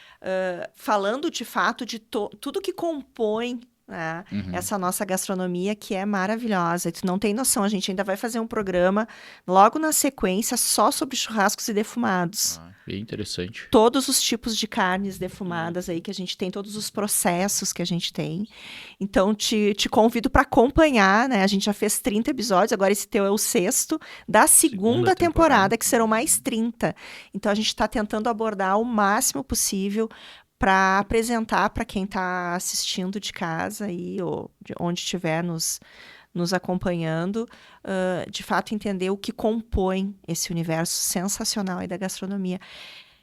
falando de fato de tudo que compõe, né, essa nossa gastronomia, que é maravilhosa. E tu não tem noção, a gente ainda vai fazer um programa logo na sequência só sobre churrascos e defumados. Bem interessante. Todos os tipos de carnes defumadas aí que a gente tem, todos os processos que a gente tem. Então, te convido para acompanhar, né? A gente já fez 30 episódios, agora esse teu é o 6º da segunda temporada, que serão mais 30. Então, a gente está tentando abordar o máximo possível para apresentar para quem está assistindo de casa aí, ou de onde estiver nos acompanhando, de fato entender o que compõe esse universo sensacional aí da gastronomia.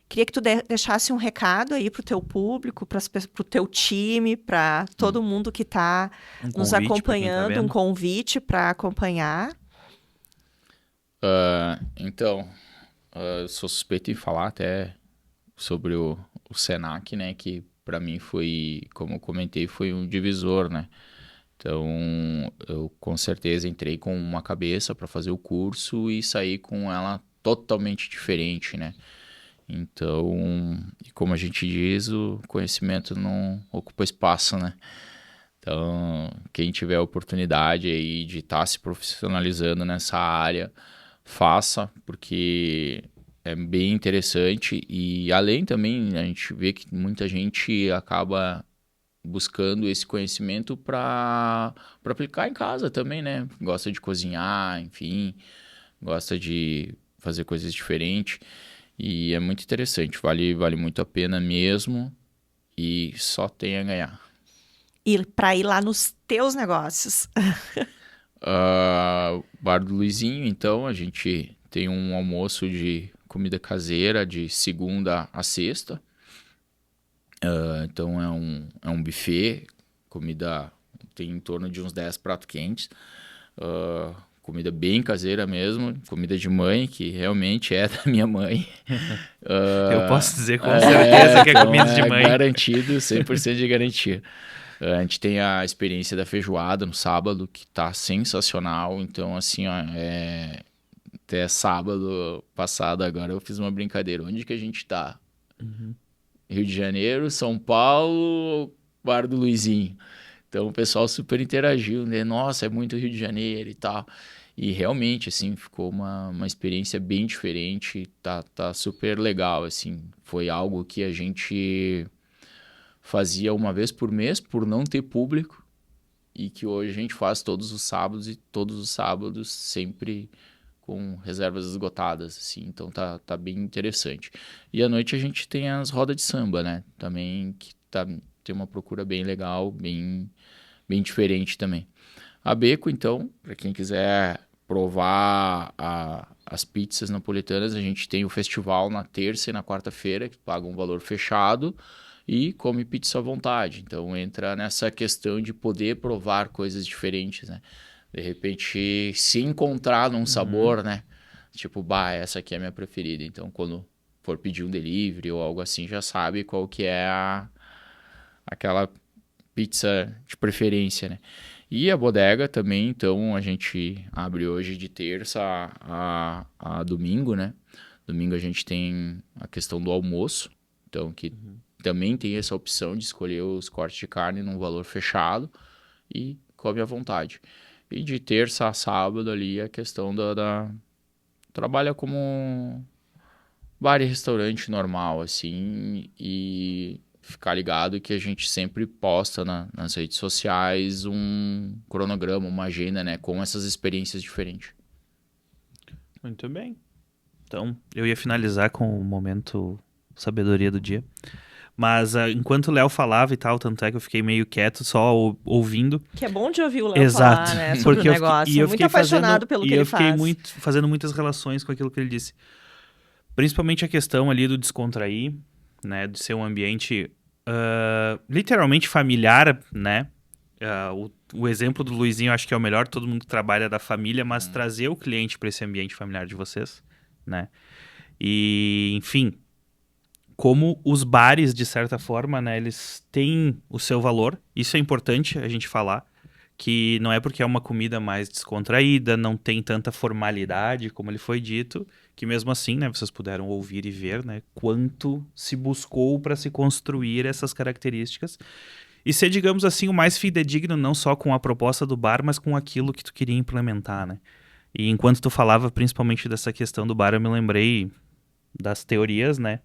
Queria que tu deixasse um recado aí pro teu público, pro teu time, para todo mundo que está nos acompanhando, um convite para acompanhar. Então, eu sou suspeito em falar até sobre o Senac, né, que para mim foi, como eu comentei, foi um divisor, né. Então, eu com certeza entrei com uma cabeça para fazer o curso e saí com ela totalmente diferente, né. Então, como a gente diz, o conhecimento não ocupa espaço, né. Então, quem tiver a oportunidade aí de estar se profissionalizando nessa área, faça, porque é bem interessante. E além também, a gente vê que muita gente acaba buscando esse conhecimento para aplicar em casa também, né? Gosta de cozinhar, enfim, gosta de fazer coisas diferentes. E é muito interessante, vale muito a pena mesmo e só tem a ganhar. E para ir lá nos teus negócios. Bar do Luizinho, então, a gente tem um almoço de comida caseira de segunda a sexta. Então é um buffet, comida tem em torno de uns 10 pratos quentes. Comida bem caseira mesmo, comida de mãe, que realmente é da minha mãe. Eu posso dizer com certeza que é então comida de mãe. Garantido, 100% de garantia. A gente tem a experiência da feijoada no sábado, que tá sensacional. Então, assim, ó, até sábado passado agora eu fiz uma brincadeira. Onde que a gente tá? Rio de Janeiro, São Paulo, Bar do Luizinho. Então o pessoal super interagiu, né? Nossa, é muito Rio de Janeiro e tal. E realmente, assim, ficou uma experiência bem diferente. Tá super legal, assim. Foi algo que a gente fazia uma vez por mês, por não ter público. E que hoje a gente faz todos os sábados, e todos os sábados sempre com reservas esgotadas, assim. Então tá bem interessante. E à noite a gente tem as rodas de samba, né? Também que tem uma procura bem legal, bem diferente também. A Beco, então, para quem quiser provar as pizzas napolitanas, a gente tem o festival na terça e na quarta-feira, que paga um valor fechado e come pizza à vontade. Então entra nessa questão de poder provar coisas diferentes, né? De repente, se encontrar num sabor, né? Tipo, essa aqui é a minha preferida. Então, quando for pedir um delivery ou algo assim, já sabe qual que é aquela pizza de preferência, né? E a bodega também, então, a gente abre hoje de terça a domingo, né? Domingo a gente tem a questão do almoço, então, que também tem essa opção de escolher os cortes de carne num valor fechado e come à vontade. E de terça a sábado ali a questão trabalha como bar e restaurante normal, assim, e ficar ligado que a gente sempre posta nas redes sociais um cronograma, uma agenda, né, com essas experiências diferentes. Muito bem. Então, eu ia finalizar com o momento sabedoria do dia. Mas enquanto o Léo falava e tal, tanto é que eu fiquei meio quieto, só ouvindo. Que é bom de ouvir o Léo falar, né, sobre o negócio. Eu fiquei muito apaixonado pelo que ele faz. E eu fiquei fazendo muitas relações com aquilo que ele disse. Principalmente a questão ali do descontrair, né, de ser um ambiente literalmente familiar, né, o exemplo do Luizinho acho que é o melhor, todo mundo que trabalha da família, mas trazer o cliente para esse ambiente familiar de vocês, né? E, enfim, como os bares, de certa forma, né, eles têm o seu valor, isso é importante a gente falar, que não é porque é uma comida mais descontraída, não tem tanta formalidade, como ele foi dito, que mesmo assim, né, vocês puderam ouvir e ver, né, quanto se buscou para se construir essas características e ser, digamos assim, o mais fidedigno não só com a proposta do bar, mas com aquilo que tu queria implementar, né. E enquanto tu falava principalmente dessa questão do bar, eu me lembrei das teorias, né.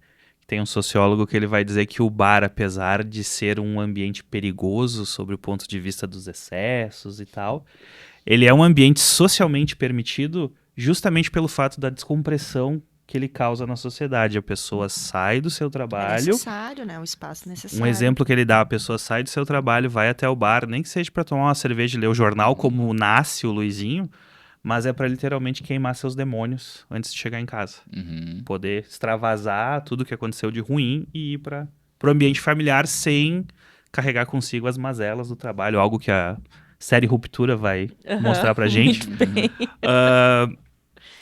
Tem um sociólogo que ele vai dizer que o bar, apesar de ser um ambiente perigoso sob o ponto de vista dos excessos e tal, ele é um ambiente socialmente permitido justamente pelo fato da descompressão que ele causa na sociedade. A pessoa sai do seu É trabalho... necessário, né? O espaço necessário. Um exemplo que ele dá, a pessoa sai do seu trabalho, vai até o bar, nem que seja para tomar uma cerveja e ler o jornal, como nasce o Luizinho, mas é para literalmente queimar seus demônios antes de chegar em casa. Uhum. Poder extravasar tudo que aconteceu de ruim e ir para o ambiente familiar sem carregar consigo as mazelas do trabalho, algo que a série Ruptura vai mostrar pra gente. Muito bem.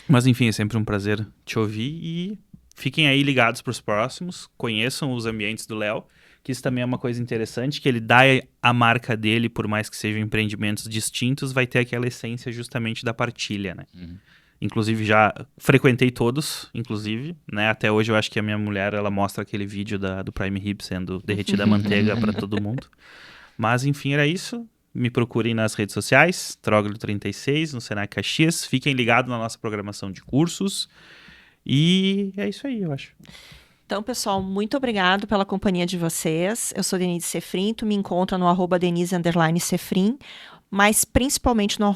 Mas enfim, é sempre um prazer te ouvir e fiquem aí ligados para os próximos, conheçam os ambientes do Léo, que isso também é uma coisa interessante, que ele dá a marca dele, por mais que sejam empreendimentos distintos, vai ter aquela essência justamente da partilha, né? Uhum. Inclusive, já frequentei todos, inclusive, né? Até hoje eu acho que a minha mulher, ela mostra aquele vídeo do Prime Rib sendo derretida a manteiga para todo mundo. Mas, enfim, era isso. Me procurem nas redes sociais, Tróglio36, no Senac Caxias. Fiquem ligados na nossa programação de cursos. E é isso aí, eu acho. Então, pessoal, muito obrigado pela companhia de vocês. Eu sou Denise Sefrim, tu me encontra no @Denise_Sefrim, mas principalmente no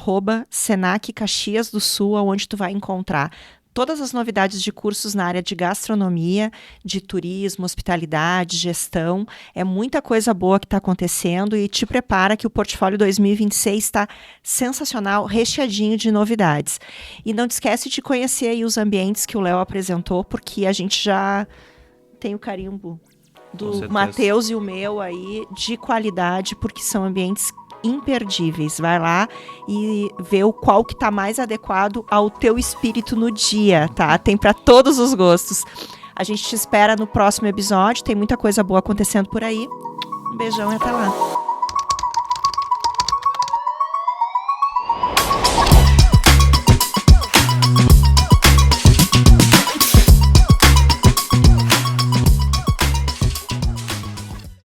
@Senac Caxias do Sul, onde tu vai encontrar todas as novidades de cursos na área de gastronomia, de turismo, hospitalidade, gestão. É muita coisa boa que está acontecendo e te prepara que o Portfólio 2026 está sensacional, recheadinho de novidades. E não te esquece de conhecer aí os ambientes que o Léo apresentou, porque a gente já tem o carimbo do Matheus e o meu aí de qualidade, porque são ambientes imperdíveis. Vai lá e vê qual que tá mais adequado ao teu espírito no dia, tá? Tem para todos os gostos. A gente te espera no próximo episódio, tem muita coisa boa acontecendo por aí. Um beijão e até lá.